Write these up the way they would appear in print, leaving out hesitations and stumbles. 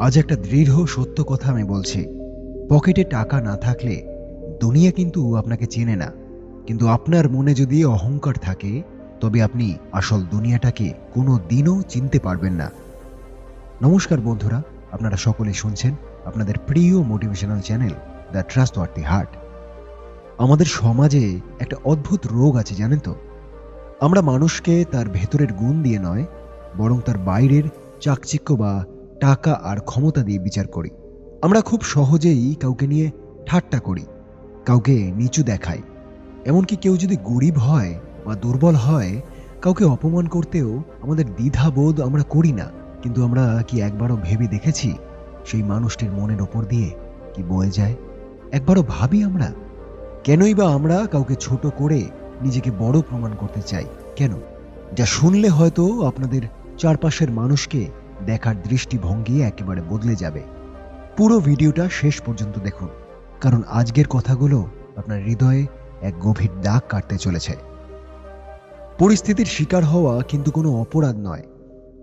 আজ একটা দৃঢ় সত্য কথা আমি বলছি। পকেটে টাকা না থাকলে দুনিয়া কিন্তু আপনাকে চেনে না, কিন্তু আপনার মনে যদি অহংকার থাকে তবে আপনি আসল দুনিয়াটাকে কোনো দিনও চিনতে পারবেন না। নমস্কার বন্ধুরা, আপনারা সকলে শুনছেন আপনাদের প্রিয় মোটিভেশনাল চ্যানেল দ্য ট্রাস্টওয়ার্থি হার্ট। আমাদের সমাজে একটা অদ্ভুত রোগ আছে জানেন তো। আমরা মানুষকে তার ভেতরের গুণ দিয়ে নয়, বরং তার বাইরের চাকচিক্য বা টাকা আর ক্ষমতা দিয়ে বিচার করি। আমরা খুব সহজেই কাউকে নিয়ে ঠাট্টা করি, কাউকে নিচু দেখাই। এমনকি কেউ যদি গরিব হয় বা দুর্বল হয়, কাউকে অপমান করতেও আমাদের দ্বিধাবোধ আমরা করি না। কিন্তু আমরা কি একবারও ভেবে দেখেছি সেই মানুষটির মনের ওপর দিয়ে কি বয়ে যায়? একবারও ভাবি আমরা কেনই বা আমরা কাউকে ছোট করে নিজেকে বড় প্রমাণ করতে চাই? কেন? যা শুনলে হয়তো আপনাদের চারপাশের মানুষকে দেখার দৃষ্টিভঙ্গি একেবারে বদলে যাবে। পুরো ভিডিওটা শেষ পর্যন্ত দেখুন, কারণ আজকের কথাগুলো আপনার হৃদয়ে এক গভীর দাগ কাটতে চলেছে। পরিস্থিতির শিকার হওয়া কিন্তু কোনো অপরাধ নয়।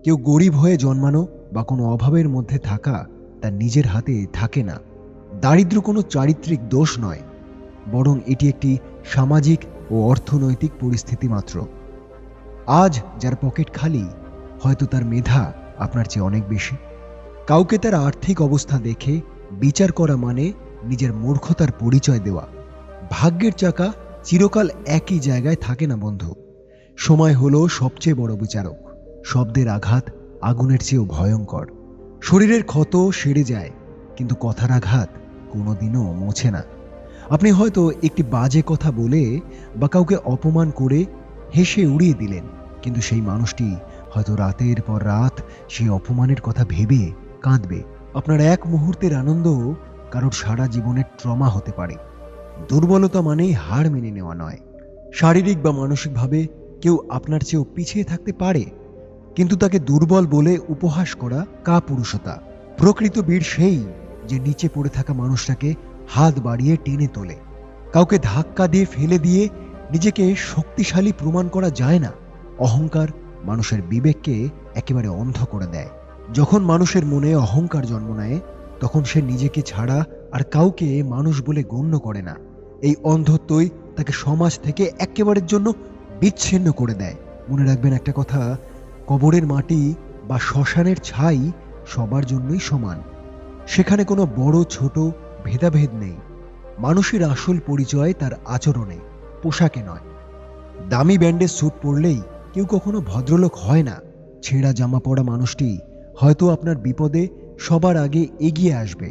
কেউ গরিব হয়ে জন্মানো বা কোনো অভাবের মধ্যে থাকা তার নিজের হাতে থাকে না। দারিদ্র্য কোনো চারিত্রিক দোষ নয়, বরং এটি একটি সামাজিক ও অর্থনৈতিক পরিস্থিতি মাত্র। আজ যার পকেট খালি, হয়তো তার মেধা আপনার চেয়ে অনেক বেশি। কাউকে তার আর্থিক অবস্থা দেখে বিচার করা মানে নিজের মূর্খতার পরিচয় দেওয়া। ভাগ্যের চাকা চিরকাল একই জায়গায় থাকে না বন্ধু। সময় হলো সবচেয়ে বড় বিচারক। শব্দের আঘাত আগুনের চেয়েও ভয়ঙ্কর। শরীরের ক্ষত সেরে যায়, কিন্তু কথার আঘাত কোনোদিনও মোছে না। আপনি হয়তো একটি বাজে কথা বলে বা কাউকে অপমান করে হেসে উড়িয়ে দিলেন, কিন্তু সেই মানুষটি হয়তো রাতের পর রাত সেই অপমানের কথা ভেবে কাঁদবে। আপনার এক মুহূর্তের আনন্দ কারোর সারা জীবনের ট্রমা হতে পারে। দুর্বলতা মানেই হার মেনে নেওয়া নয়। শারীরিক বা মানসিকভাবে কেউ আপনার চেয়েও পিছিয়ে থাকতে পারে, কিন্তু তাকে দুর্বল বলে উপহাস করা কাপুরুষতা। প্রকৃত বীর সেই যে নিচে পড়ে থাকা মানুষটাকে হাত বাড়িয়ে টেনে তোলে। কাউকে ধাক্কা দিয়ে ফেলে দিয়ে নিজেকে শক্তিশালী প্রমাণ করা যায় না। অহংকার মানুষের বিবেককে একেবারে অন্ধ করে দেয়। যখন মানুষের মনে অহংকার জন্ম নেয়, তখন সে নিজেকে ছাড়া আর কাউকে মানুষ বলে গণ্য করে না। এই অন্ধত্বই তাকে সমাজ থেকে একেবারের জন্য বিচ্ছিন্ন করে দেয়। মনে রাখবেন একটা কথা, কবরের মাটি বা শ্মশানের ছাই সবার জন্যই সমান। সেখানে কোনো বড় ছোট ভেদাভেদ নেই। মানুষের আসল পরিচয় তার আচরণে, পোশাকে নয়। দামি ব্যান্ডের স্যুট পরলেই কেউ কখনো ভদ্রলোক হয় না। ছেঁড়া জামা পরা মানুষটি হয়তো আপনার বিপদে সবার আগে এগিয়ে আসবে।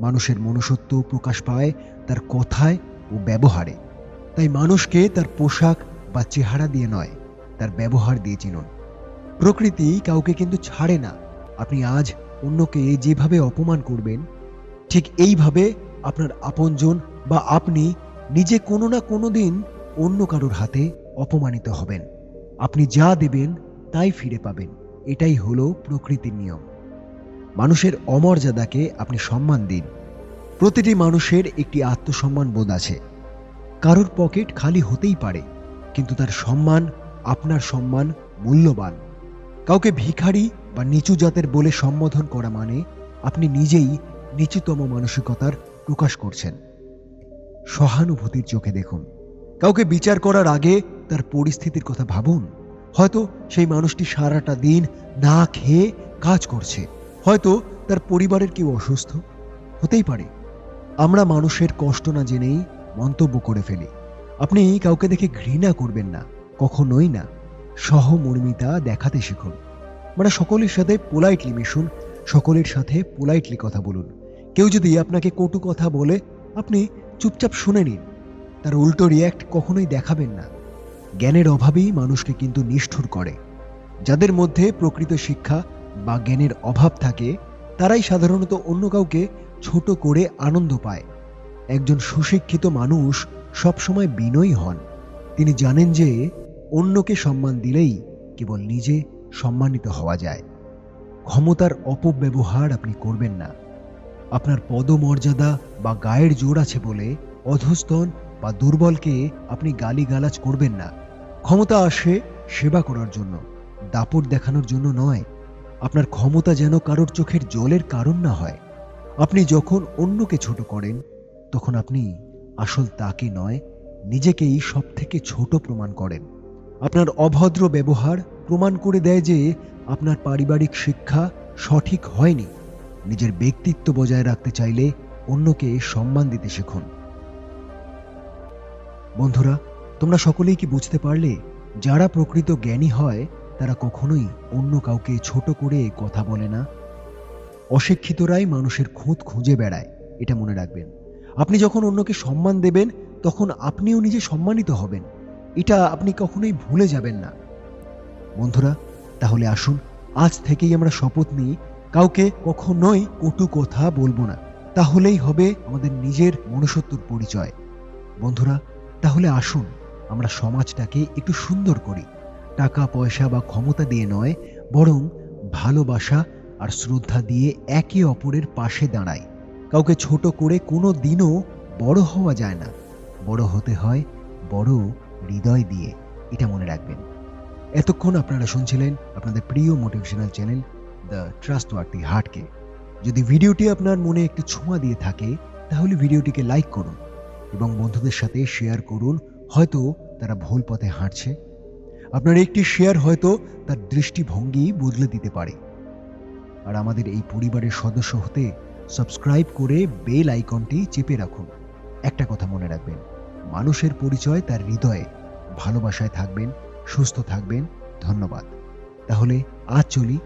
মানুষের মনুষ্যত্ব প্রকাশ পায় তার কথায় ও ব্যবহারে। তাই মানুষকে তার পোশাক বা চেহারা দিয়ে নয়, তার ব্যবহার দিয়ে চিনুন। প্রকৃতি কাউকে কিন্তু ছাড়ে না। আপনি আজ অন্যকে যেভাবে অপমান করবেন, ঠিক এইভাবে আপনার আপনজন বা আপনি নিজে কোনো না কোনো দিন অন্য কারোর হাতে অপমানিত হবেন। আপনি যা দেবেন তাই ফিরে পাবেন। এটাই হলো প্রকৃতির নিয়ম। মানুষের অমর্যাদাকে আপনি সম্মান দিন। প্রতিটি মানুষের একটি আত্মসম্মান বোধ আছে। কারোর পকেট খালি হতেই পারে, কিন্তু তার সম্মান, আপনার সম্মান মূল্যবান। কাউকে ভিখারি বা নিচু জাতের বলে সম্বোধন করা মানে আপনি নিজেই নিচুতম মানসিকতার প্রকাশ করছেন। সহানুভূতির চোখে দেখুন। কাউকে বিচার করার আগে তার পরিস্থিতির কথা ভাবুন। হয়তো সেই মানুষটি সারাটা দিন না খেয়ে কাজ করছে, হয়তো তার পরিবারের কেউ অসুস্থ, হতেই পারে। আমরা মানুষের কষ্ট না জেনেই মন্তব্য করে ফেলি। আপনি কাউকে দেখে ঘৃণা করবেন না, কখনোই না। সহমর্মিতা দেখাতে শিখুন। মানে সকলের সাথে পোলাইটলি মিশুন, সকলের সাথে পোলাইটলি কথা বলুন। কেউ যদি আপনাকে কটু কথা বলে, আপনি চুপচাপ শুনে নিন। তার উল্টো রিয়্যাক্ট কখনোই দেখাবেন না। জ্ঞানের অভাবেই মানুষকে কিন্তু নিষ্ঠুর করে। যাদের মধ্যে প্রকৃত শিক্ষা বা জ্ঞানের অভাব থাকে, তারাই সাধারণত অন্য কাউকে ছোট করে আনন্দ পায়। একজন সুশিক্ষিত মানুষ সবসময় বিনয়ী হন। তিনি জানেন যে অন্যকে সম্মান দিলেই কেবল নিজে সম্মানিত হওয়া যায়। ক্ষমতার অপব্যবহার আপনি করবেন না। আপনার পদমর্যাদা বা গায়ের জোর আছে বলে অধস্তন বা দুর্বলকে আপনি গালিগালাজ করবেন না। ক্ষমতা আসে সেবা করার জন্য, দাপট দেখানোর জন্য নয়। আপনার ক্ষমতা যেন কারোর চোখের জলের কারণ না হয়। আপনি যখন অন্যকে ছোট করেন, তখন আপনি আসল তাকে নয়, নিজেকেই সবথেকে ছোট প্রমাণ করেন। আপনার অভদ্র ব্যবহার প্রমাণ করে দেয় যে আপনার পারিবারিক শিক্ষা সঠিক হয়নি। নিজের ব্যক্তিত্ব বজায় রাখতে চাইলে অন্যকে সম্মান দিতে শিখুন। বন্ধুরা, তোমরা সকলেই কি বুঝতে পারলে, যারা প্রকৃত জ্ঞানী হয় তারা কখনোই অন্য কাউকে ছোট করে কথা বলে না। অশিক্ষিতরাই মানুষের খুঁত খুঁজে বেড়ায়, এটা মনে রাখবেন। আপনি যখন অন্যকে সম্মান দেবেন, তখন আপনিও নিজে সম্মানিত হবেন। এটা আপনি কখনোই ভুলে যাবেন না। বন্ধুরা, তাহলে আসুন আজ থেকেই আমরা শপথ নিই, কাউকে কখনোই কটু কথা বলবো না। তাহলেই হবে আমাদের নিজের মনুষ্যত্বর পরিচয়। বন্ধুরা, তাহলে আসুন আমরা সমাজটাকে একটু সুন্দর করি। টাকা পয়সা বা ক্ষমতা দিয়ে নয়, বরং ভালোবাসা আর শ্রদ্ধা দিয়ে একে অপরের পাশে দাঁড়াই। কাউকে ছোট করে কোনো দিনও বড় হওয়া যায় না, বড় হতে হয় বড় হৃদয় দিয়ে, এটা মনে রাখবেন। এতক্ষণ আপনারা শুনছিলেন আপনাদের প্রিয় মোটিভেশনাল চ্যানেল দ্য ট্রাস্টওয়ার্দি হার্টকে। যদি ভিডিওটি আপনার মনে একটু ছোঁয়া দিয়ে থাকে, তাহলে ভিডিওটিকে লাইক করুন এবং বন্ধুদের সাথে শেয়ার করুন। হয়তো তারা ভুল পথে হাঁটছে। আপনার একটি শেয়ার হয়তো তার দৃষ্টিভঙ্গি বদলে দিতে পারে। আর আমাদের এই পরিবারের সদস্য হতে সাবস্ক্রাইব করে বেল আইকনটি চেপে রাখুন। একটা কথা মনে রাখবেন, মানুষের পরিচয় তার হৃদয়ে। ভালোবাসায় থাকবেন, সুস্থ থাকবেন। ধন্যবাদ। তাহলে আজ চলি।